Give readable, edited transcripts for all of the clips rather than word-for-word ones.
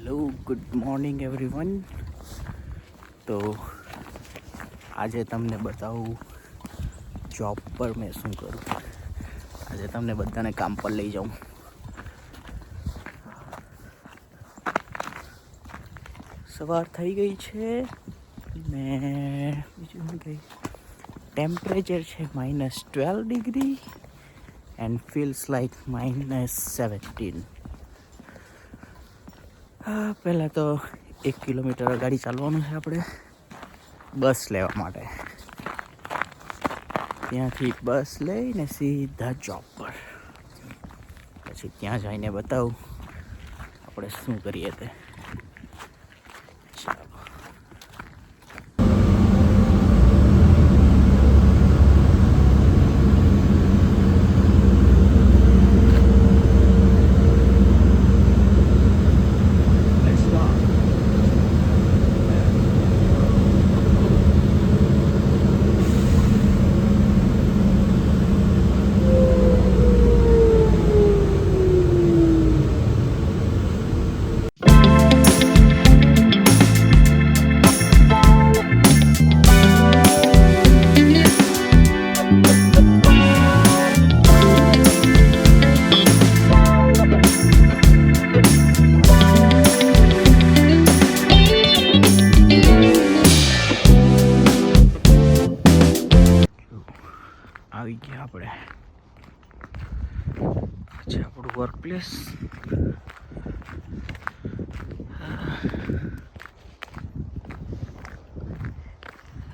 Hello good morning everyone. તો આજે તમને બતાવું જોબ પર મેં શું કરું. આજે તમને બધાને કામ પર લઈ જાઉં. સવાર થઈ ગઈ છે ને બીજું શું કહી, ટેમ્પરેચર છે -12 ડિગ્રી એન્ડ ફીલ્સ લાઈક -17. પહેલાં તો 1 કિલોમીટર ગાડી ચાલવાનું છે આપણે બસ લેવા માટે. ત્યાંથી બસ લઈને સીધા જોબ પર. પછી ત્યાં જઈને બતાવું આપણે શું કરીએ તે. ચાલો. આવી ગયા આપણે. છે આપણું વર્ક પ્લેસ.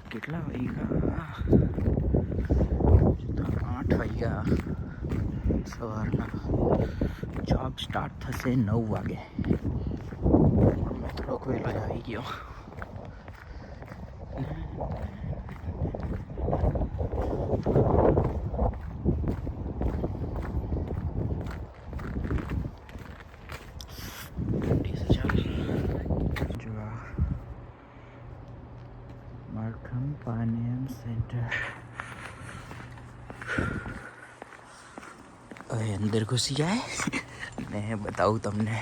કેટલા વાગ્યા? 8 વાગ્યા સવારના. જોબ સ્ટાર્ટ થશે 9 વાગે. મેં થોડોક વહેલો જ આવી ગયો. Markham Finance Center. હવે અંદર ઘૂસી જાય ને બતાવું તમને.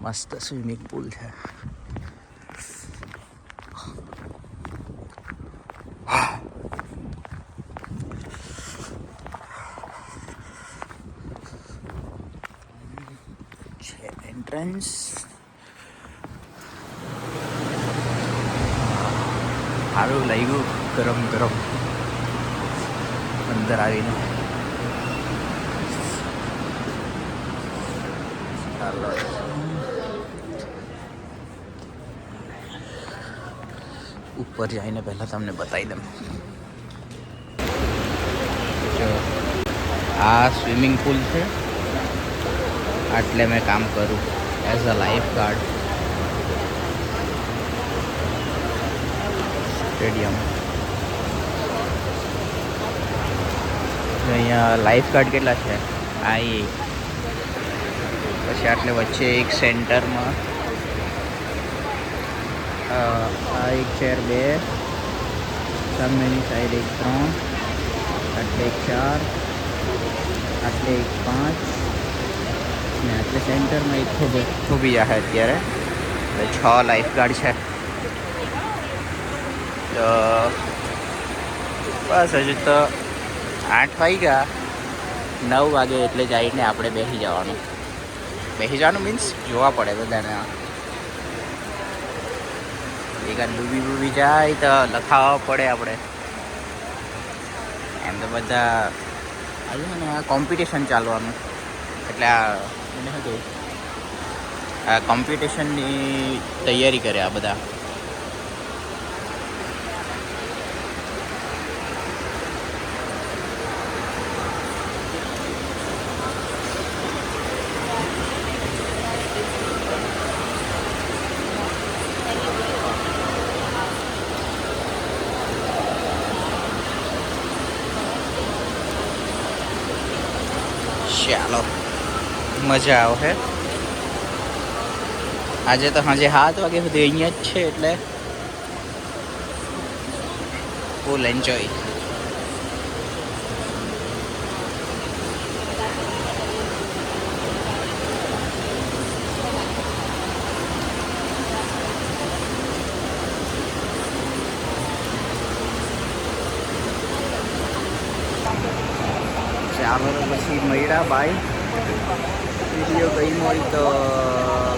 મસ્ત સ્વિમિંગ પુલ છે. એન્ટ્રન્સ. સારું લાગ્યું ગરમ ગરમ અંદર આવીને. ચાલો ઉપર જઈને પહેલાં તમને બતાવી દઉં. જો આ સ્વિમિંગ પુલ છે. આટલે મેં કામ કરું as a life guard. Stadium. અહીંયા લાઈફ ગાર્ડ કેટલા છે? આ એક. પછી આટલે વચ્ચે એક સેન્ટરમાં આ એક ચેર 2, સામેની સાઈડ એક 3, આટલે એક 4, આટલે એક 5 ને આટલે સેન્ટરમાં એક થોભી જાય અત્યારે. એટલે 6 લાઈફ ગાર્ડ છે. તો બસ હજુ તો 8 વાગ્યા. 9 વાગે એટલે જઈને આપણે બેસી જવાનું. મીન્સ જોવા પડે બધાને. એકાદ ડૂબી જાય તો લખાવવા પડે આપણે. એમ તો બધા આજે ને આ કોમ્પિટિશન ચાલવાનું. એટલે આ એને શું કહ્યું, આ કોમ્પિટિશનની તૈયારી કરે આ બધા. ચાલો મજા આવશે. આજે તો સાંજે 7 વાગ્યા સુધી અહીંયા જ છે એટલે ફૂલ એન્જોય. ચાલો તો પછી મળ્યા બાય. વિડીયો ગમ્યો હોય તો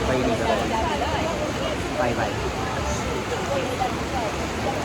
કંઈ નહીં કરવાનું. Bye bye.